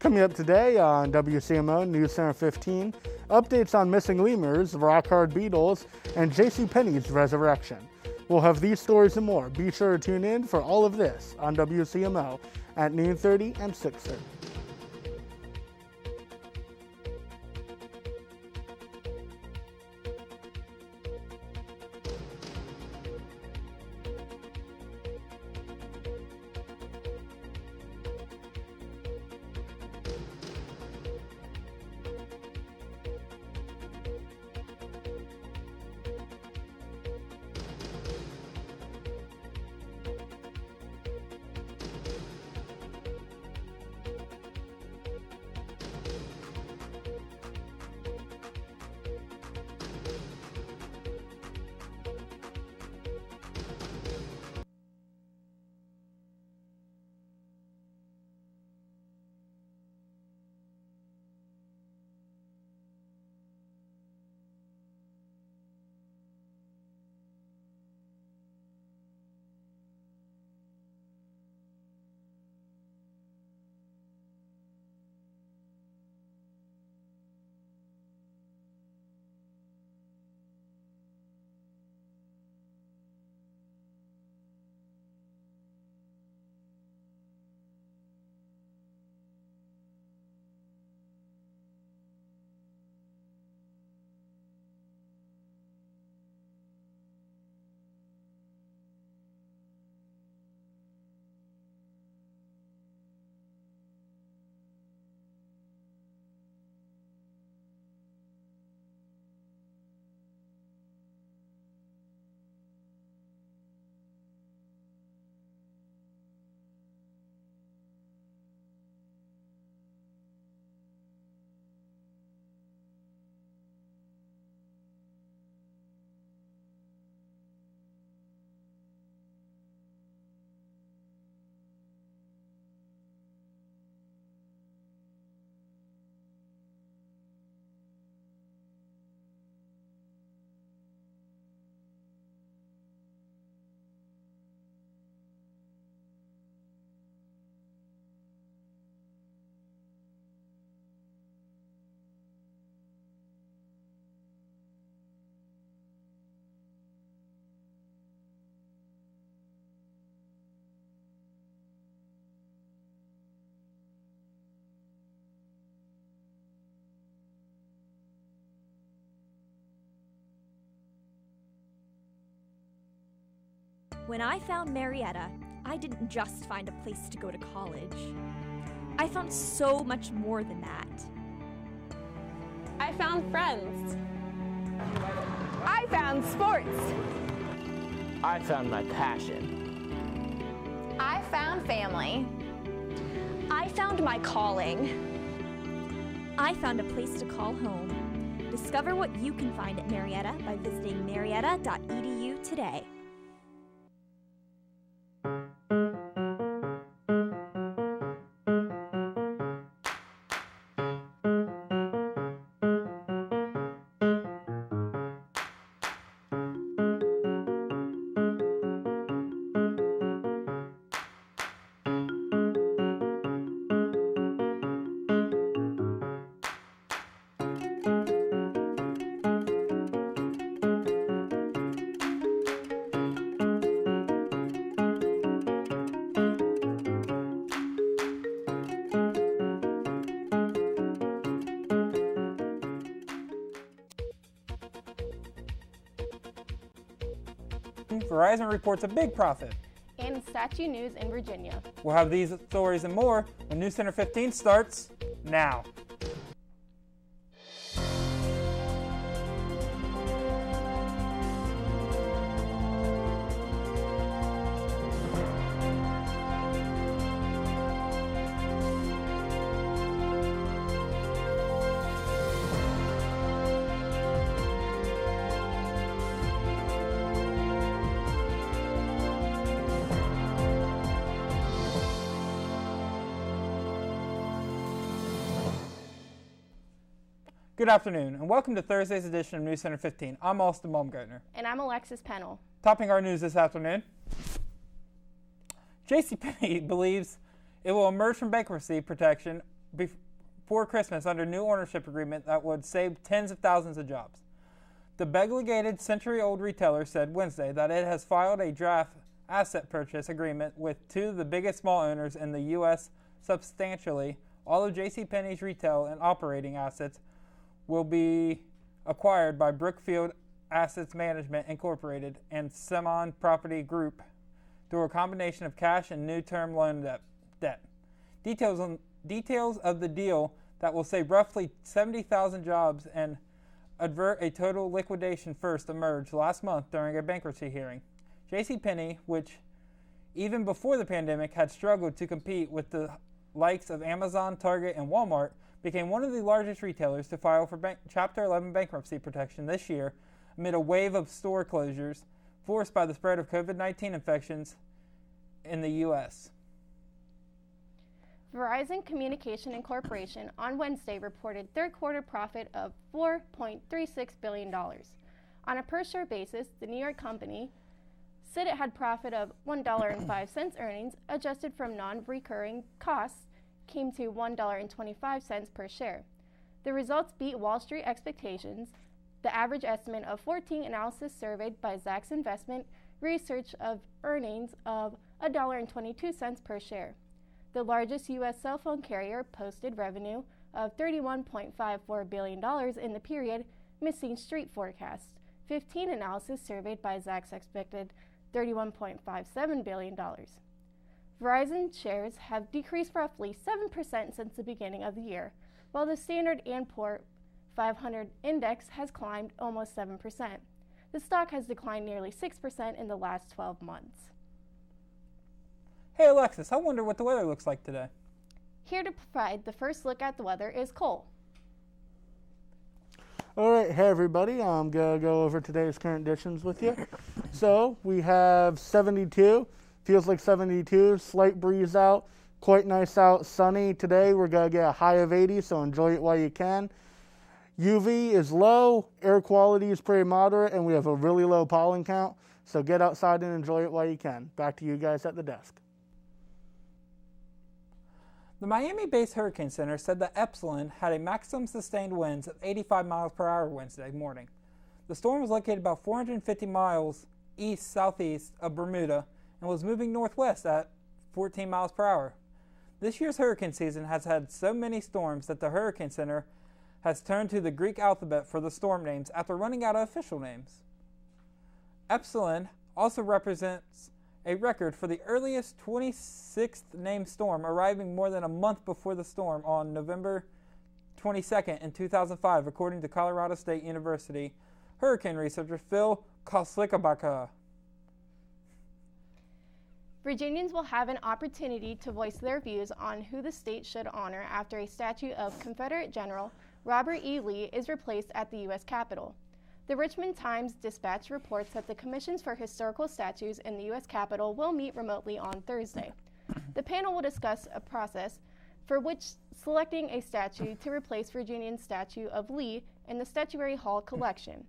Coming up today on WCMO NewsCenter 15, updates on missing lemurs, rock-hard beetles, and JCPenney's resurrection. We'll have these stories and more. Be sure to tune in for all of this on WCMO at noon 30 and 6:30. When I found Marietta, I didn't just find a place to go to college. I found so much more than that. I found friends. I found sports. I found my passion. I found family. I found my calling. I found a place to call home. Discover what you can find at Marietta by visiting marietta.edu today. Verizon reports a big profit. And Statue News in Virginia. We'll have these stories and more when NewsCenter 15 starts now. Good afternoon, and welcome to Thursday's edition of NewsCenter 15. I'm Austin Baumgartner. And I'm Alexis Pennell. Topping our news this afternoon, JCPenney believes it will emerge from bankruptcy protection before Christmas under new ownership agreement that would save tens of thousands of jobs. The beglegated century-old retailer said Wednesday that it has filed a draft asset purchase agreement with two of the biggest small owners in the U.S. Substantially all of JCPenney's retail and operating assets will be acquired by Brookfield Assets Management Incorporated and Simon Property Group through a combination of cash and new term loan debt. Details of the deal that will save roughly 70,000 jobs and avert a total liquidation first emerged last month during a bankruptcy hearing. JCPenney, which even before the pandemic had struggled to compete with the likes of Amazon, Target, and Walmart, became one of the largest retailers to file for Chapter 11 bankruptcy protection this year amid a wave of store closures forced by the spread of COVID-19 infections in the U.S. Verizon Communication Incorporation on Wednesday reported third-quarter profit of $4.36 billion. On a per-share basis, the New York company said it had profit of $1.05 earnings, adjusted from non-recurring costs, came to $1.25 per share. The results beat Wall Street expectations. The average estimate of 14 analysis surveyed by Zacks Investment Research of earnings of $1.22 per share. The largest U.S. cell phone carrier posted revenue of $31.54 billion in the period, missing street forecasts. 15 analysis surveyed by Zacks expected $31.57 billion. Verizon shares have decreased roughly 7% since the beginning of the year, while the Standard & Poor's 500 index has climbed almost 7%. The stock has declined nearly 6% in the last 12 months. Hey Alexis, I wonder what the weather looks like today. Here to provide the first look at the weather is Cole. All right, hey everybody, I'm going to go over today's current conditions with you. So we have 72, feels like 72, slight breeze out, quite nice out, sunny. Today we're going to get a high of 80, so enjoy it while you can. UV is low, air quality is pretty moderate, and we have a really low pollen count, so get outside and enjoy it while you can. Back to you guys at the desk. The Miami-based Hurricane Center said that Epsilon had a maximum sustained winds of 85 miles per hour Wednesday morning. The storm was located about 450 miles east-southeast of Bermuda and was moving northwest at 14 miles per hour. This year's hurricane season has had so many storms that the Hurricane Center has turned to the Greek alphabet for the storm names after running out of official names. Epsilon also represents a record for the earliest 26th named storm, arriving more than a month before the storm on November 22nd in 2005, according to Colorado State University hurricane researcher Phil Koslikabaka. Virginians will have an opportunity to voice their views on who the state should honor after a statue of Confederate General Robert E. Lee is replaced at the U.S. Capitol. The Richmond Times-Dispatch reports that the Commissions for Historical Statues in the U.S. Capitol will meet remotely on Thursday. The panel will discuss a process for which selecting a statue to replace Virginia's statue of Lee in the Statuary Hall collection.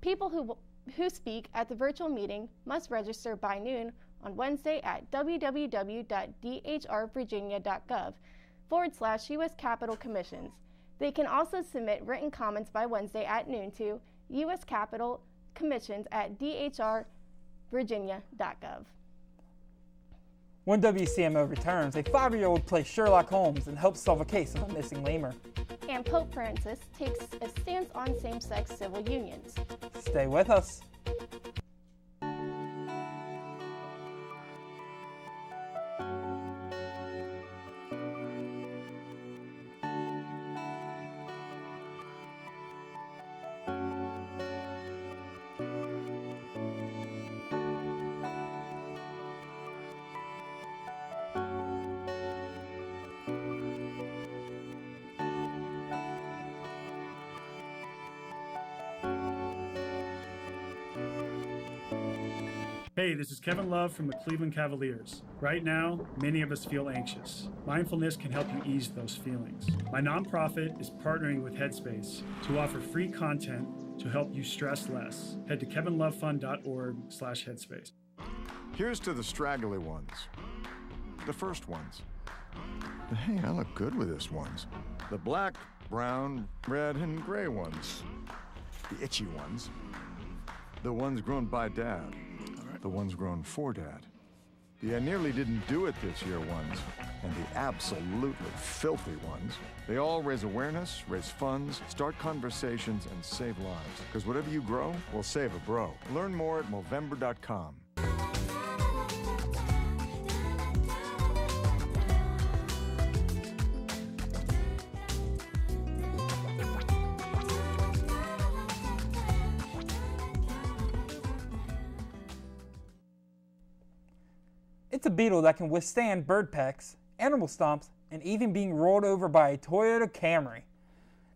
People who speak at the virtual meeting must register by noon on Wednesday at www.dhrvirginia.gov/U.S. Capitol Commissions. They can also submit written comments by Wednesday at noon to U.S. Capitol Commissions at dhrvirginia.gov. When WCMO returns, a 5-year-old plays Sherlock Holmes and helps solve a case of a missing lemur. And Pope Francis takes a stance on same-sex civil unions. Stay with us. Hey, this is Kevin Love from the Cleveland Cavaliers. Right now, many of us feel anxious. Mindfulness can help you ease those feelings. My nonprofit is partnering with Headspace to offer free content to help you stress less. Head to kevinlovefund.org/headspace. Here's to the straggly ones, the first ones, But hey, I look good with this ones. The black, brown, red, and gray ones. The itchy ones. The ones grown by Dad. The ones grown for Dad. The I nearly didn't do it this year ones. And the absolutely filthy ones. They all raise awareness, raise funds, start conversations, and save lives. Because whatever you grow will save a bro. Learn more at Movember.com. It's a beetle that can withstand bird pecks, animal stomps, and even being rolled over by a Toyota Camry.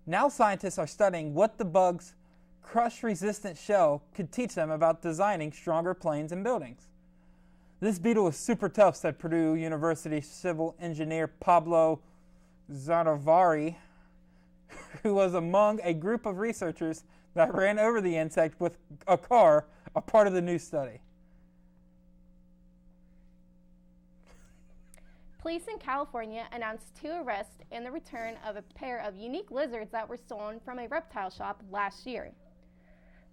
Now scientists are studying what the bug's crush-resistant shell could teach them about designing stronger planes and buildings. This beetle is super tough, said Purdue University civil engineer Pablo Zanovari, who was among a group of researchers that ran over the insect with a car, a part of the new study. Police in California announced 2 arrests and the return of a pair of unique lizards that were stolen from a reptile shop last year.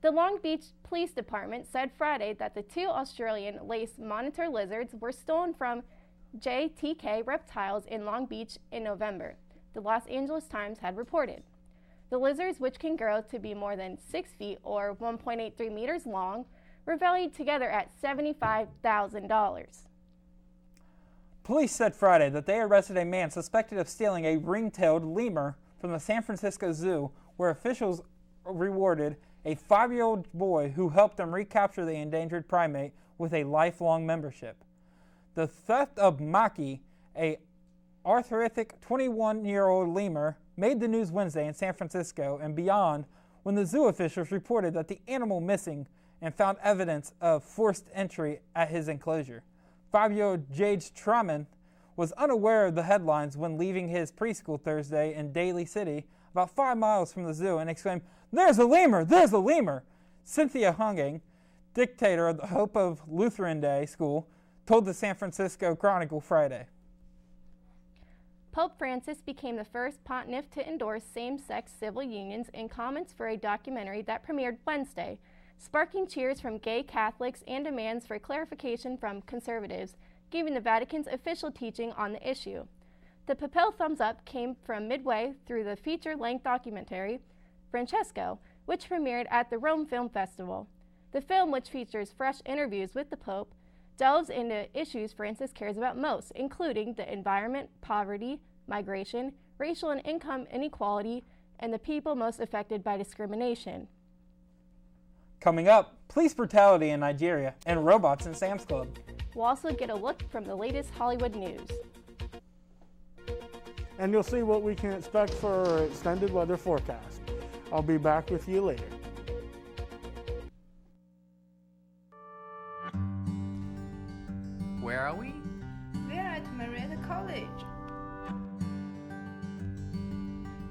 The Long Beach Police Department said Friday that the 2 Australian lace monitor lizards were stolen from JTK Reptiles in Long Beach in November, the Los Angeles Times had reported. The lizards, which can grow to be more than 6 feet or 1.83 meters long, were valued together at $75,000. Police said Friday that they arrested a man suspected of stealing a ring-tailed lemur from the San Francisco Zoo, where officials rewarded a 5-year-old boy who helped them recapture the endangered primate with a lifelong membership. The theft of Maki, a arthritic 21-year-old lemur, made the news Wednesday in San Francisco and beyond when the zoo officials reported that the animal missing and found evidence of forced entry at his enclosure. 5-year-old Jade Straman was unaware of the headlines when leaving his preschool Thursday in Daly City, about 5 miles from the zoo, and exclaimed, "There's a lemur! There's a lemur!" Cynthia Hunging, dictator of the Hope of Lutheran Day School, told the San Francisco Chronicle Friday. Pope Francis became the first pontiff to endorse same-sex civil unions in comments for a documentary that premiered Wednesday, sparking cheers from gay Catholics and demands for clarification from conservatives, giving the Vatican's official teaching on the issue. The papal thumbs up came from midway through the feature-length documentary, Francesco, which premiered at the Rome Film Festival. The film, which features fresh interviews with the Pope, delves into issues Francis cares about most, including the environment, poverty, migration, racial and income inequality, and the people most affected by discrimination. Coming up, police brutality in Nigeria and robots in Sam's Club. We'll also get a look from the latest Hollywood news. And you'll see what we can expect for our extended weather forecast. I'll be back with you later. Where are we? We're at Marietta College.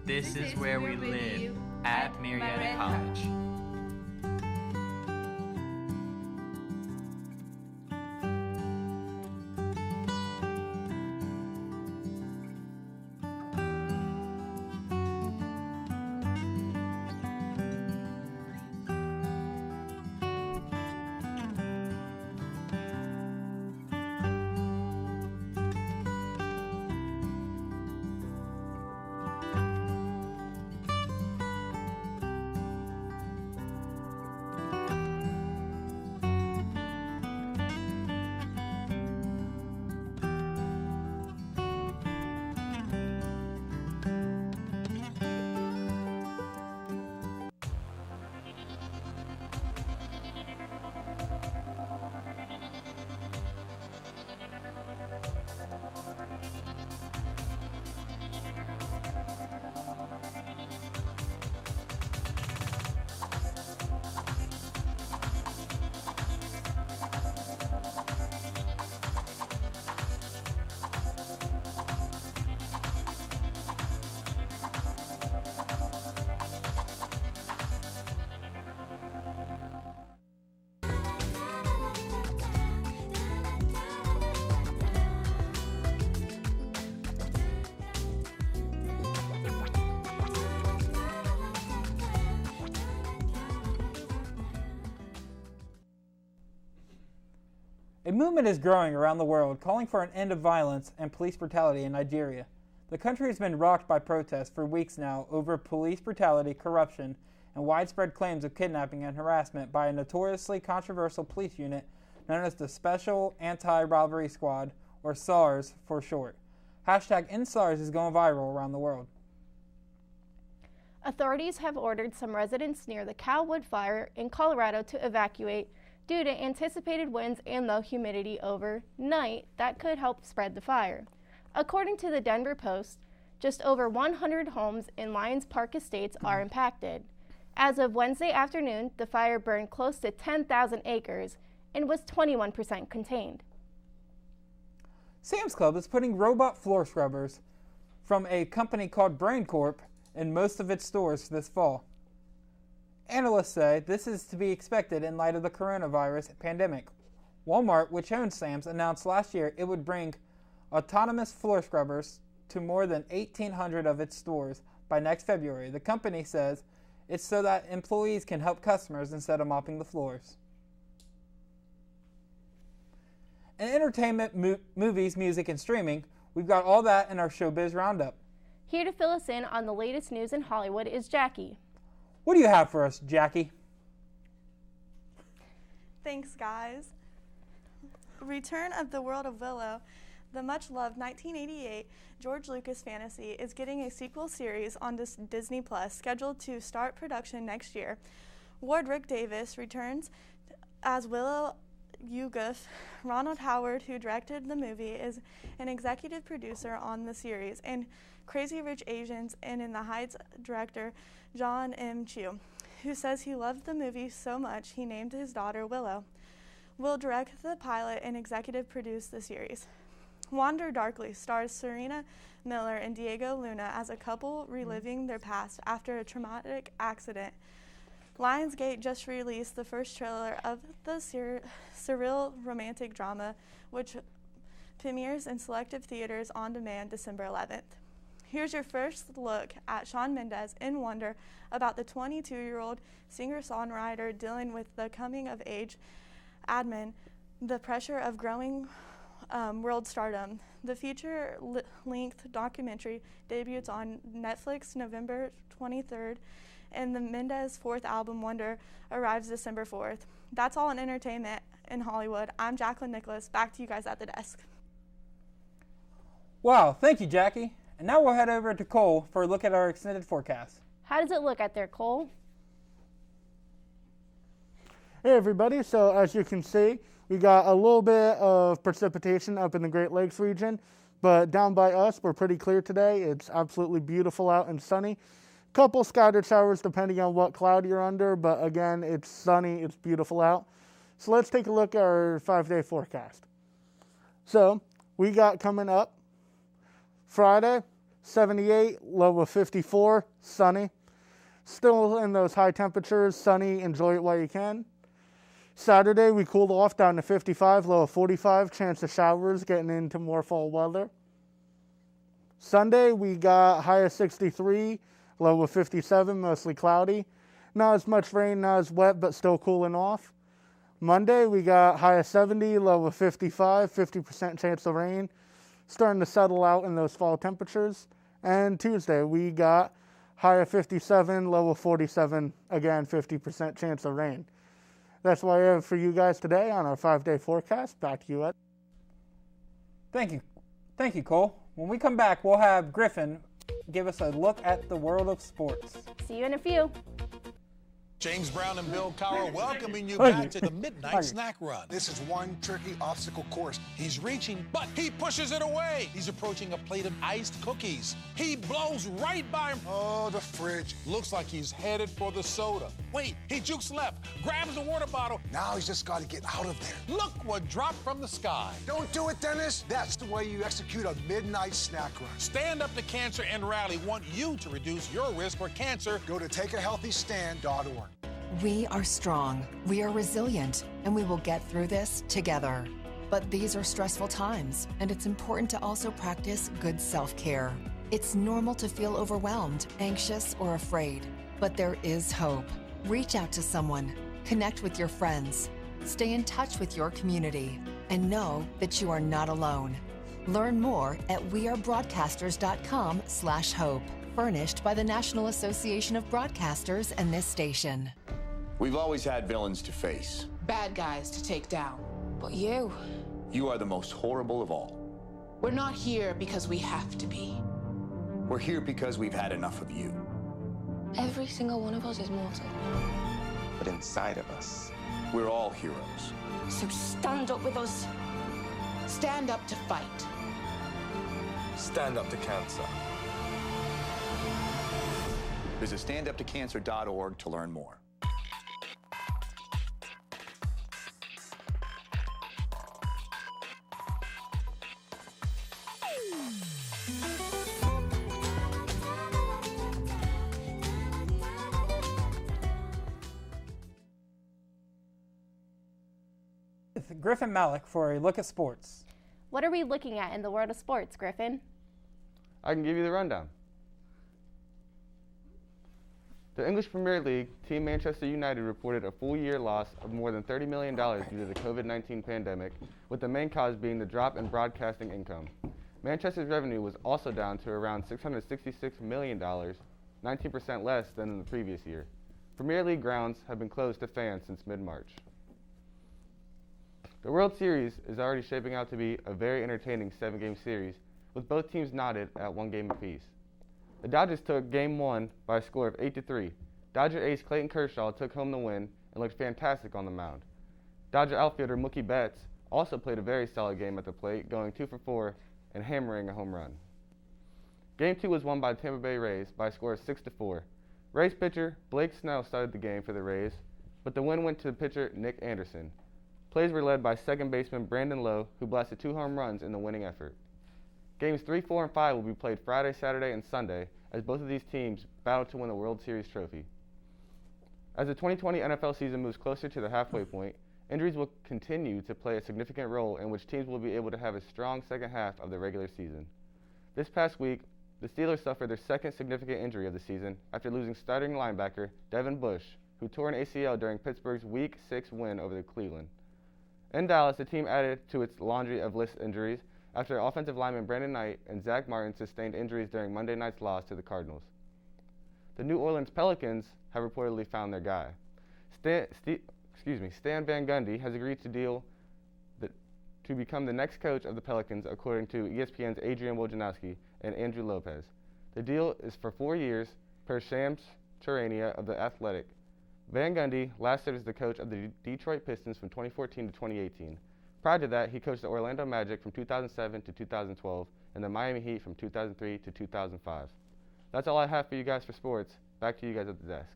This is where we live at Marietta College. A movement is growing around the world calling for an end of violence and police brutality in Nigeria. The country has been rocked by protests for weeks now over police brutality, corruption, and widespread claims of kidnapping and harassment by a notoriously controversial police unit known as the Special Anti-Robbery Squad, or SARS for short. #InSARS is going viral around the world. Authorities have ordered some residents near the Cowwood fire in Colorado to evacuate due to anticipated winds and low humidity overnight that could help spread the fire. According to the Denver Post, just over 100 homes in Lions Park Estates are impacted. As of Wednesday afternoon, the fire burned close to 10,000 acres and was 21% contained. Sam's Club is putting robot floor scrubbers from a company called Brain Corp in most of its stores this fall. Analysts say this is to be expected in light of the coronavirus pandemic. Walmart, which owns Sam's, announced last year it would bring autonomous floor scrubbers to more than 1,800 of its stores by next February. The company says it's so that employees can help customers instead of mopping the floors. In entertainment, movies, music, and streaming, we've got all that in our Showbiz Roundup. Here to fill us in on the latest news in Hollywood is Jackie. What do you have for us, Jackie? Thanks, guys. Return of the World of Willow, the much-loved 1988 George Lucas fantasy, is getting a sequel series on Disney Plus, scheduled to start production next year. Wardrick Davis returns as Willow Uguff. Ronald Howard, who directed the movie, is an executive producer on the series, and Crazy Rich Asians and In the Heights director John M. Chu, who says he loved the movie so much he named his daughter Willow, will direct the pilot and executive produce the series. Wander Darkly stars Serena Miller and Diego Luna as a couple reliving their past after a traumatic accident. Lionsgate just released the first trailer of the surreal romantic drama, which premieres in selective theaters on demand December 11th. Here's your first look at Shawn Mendes in Wonder, about the 22-year-old singer-songwriter dealing with the coming-of-age admin, the pressure of growing world stardom. The feature-length documentary debuts on Netflix November 23rd, and the Mendes' fourth album, Wonder, arrives December 4th. That's all in entertainment in Hollywood. I'm Jacqueline Nicholas. Back to you guys at the desk. Wow, thank you, Jackie. And now we'll head over to Cole for a look at our extended forecast. How does it look out there, Cole? Hey everybody, so as you can see, we got a little bit of precipitation up in the Great Lakes region, but down by us, we're pretty clear today. It's absolutely beautiful out and sunny. Couple scattered showers depending on what cloud you're under, but again, it's sunny, it's beautiful out. So let's take a look at our 5-day forecast. So we got coming up Friday, 78, low of 54, sunny. Still in those high temperatures, sunny, enjoy it while you can. Saturday, we cooled off down to 55, low of 45, chance of showers, getting into more fall weather. Sunday, we got high of 63, low of 57, mostly cloudy. Not as much rain, not as wet, but still cooling off. Monday, we got high of 70, low of 55, 50% chance of rain. Starting to settle out in those fall temperatures. And Tuesday, we got high of 57, low of 47, again, 50% chance of rain. That's what I have for you guys today on our 5-day forecast. Back to you, Ed. Thank you. Thank you, Cole. When we come back, we'll have Griffin give us a look at the world of sports. See you in a few. James Brown and Bill Cowher welcoming you back to the Midnight Snack Run. This is one tricky obstacle course. He's reaching, but he pushes it away. He's approaching a plate of iced cookies. He blows right by him. Oh, the fridge. Looks like he's headed for the soda. Wait, he jukes left, grabs the water bottle. Now he's just got to get out of there. Look what dropped from the sky. Don't do it, Dennis. That's the way you execute a Midnight Snack Run. Stand Up to Cancer and Rally want you to reduce your risk for cancer. Go to takeahealthystand.org. We are strong, we are resilient, and we will get through this together. But these are stressful times, and it's important to also practice good self-care. It's normal to feel overwhelmed, anxious, or afraid, but there is hope. Reach out to someone, connect with your friends, stay in touch with your community. and know that you are not alone. Learn more at wearebroadcasters.com/hope. Furnished by the National Association of Broadcasters and this station. We've always had villains to face. Bad guys to take down. But you are the most horrible of all. We're not here because we have to be. We're here because we've had enough of you. Every single one of us is mortal. But inside of us, we're all heroes. So stand up with us. Stand up to fight. Stand up to cancer. Visit standuptocancer.org to learn more. Griffin Malik for a look at sports. What are we looking at in the world of sports, Griffin? I can give you the rundown. The English Premier League, Team Manchester United reported a full-year loss of more than $30 million due to the COVID-19 pandemic, with the main cause being the drop in broadcasting income. Manchester's revenue was also down to around $666 million, 19% less than in the previous year. Premier League grounds have been closed to fans since mid-March. The World Series is already shaping out to be a very entertaining 7-game series, with both teams knotted at 1 game apiece. The Dodgers took Game 1 by a score of 8-3. Dodger ace Clayton Kershaw took home the win and looked fantastic on the mound. Dodger outfielder Mookie Betts also played a very solid game at the plate, going 2 for 4 and hammering a home run. Game 2 was won by the Tampa Bay Rays by a score of 6-4. Rays pitcher Blake Snell started the game for the Rays, but the win went to pitcher Nick Anderson. Plays were led by second baseman Brandon Lowe, who blasted 2 home runs in the winning effort. Games 3, 4, and 5 will be played Friday, Saturday, and Sunday, as both of these teams battle to win the World Series trophy. As the 2020 NFL season moves closer to the halfway point, injuries will continue to play a significant role in which teams will be able to have a strong second half of the regular season. This past week, the Steelers suffered their second significant injury of the season after losing starting linebacker Devin Bush, who tore an ACL during Pittsburgh's Week 6 win over the Cleveland. In Dallas, the team added to its laundry of list injuries after offensive lineman Brandon Knight and Zach Martin sustained injuries during Monday night's loss to the Cardinals. The New Orleans Pelicans have reportedly found their guy. Stan Van Gundy has agreed to deal to become the next coach of the Pelicans, according to ESPN's Adrian Wojnarowski and Andrew Lopez. The deal is for 4 years, per Shams Charania of The Athletic. Van Gundy last served as the coach of the Detroit Pistons from 2014 to 2018. Prior to that, he coached the Orlando Magic from 2007 to 2012 and the Miami Heat from 2003 to 2005. That's all I have for you guys for sports. Back to you guys at the desk.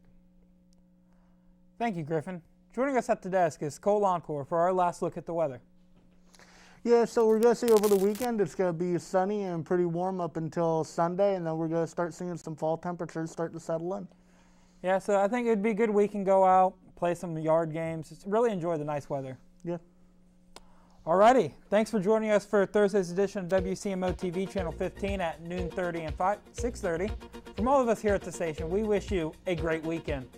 Thank you, Griffin. Joining us at the desk is Cole Encore for our last look at the weather. Yeah, so we're going to see over the weekend it's going to be sunny and pretty warm up until Sunday, and then we're going to start seeing some fall temperatures start to settle in. Yeah, so I think it'd be a good weekend. Go out, play some yard games, just really enjoy the nice weather. Yeah. Alrighty, thanks for joining us for Thursday's edition of WCMO TV Channel 15 at noon 30 and 6:30. From all of us here at the station, we wish you a great weekend.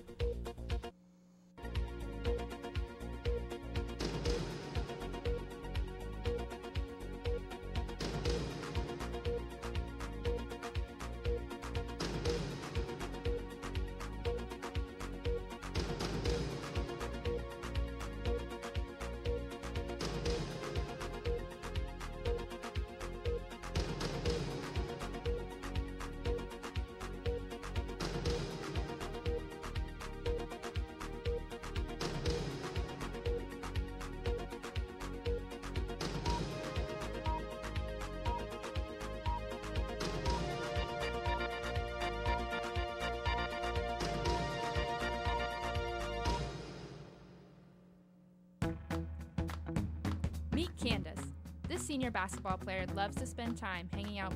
Meet Candace. This senior basketball player loves to spend time hanging out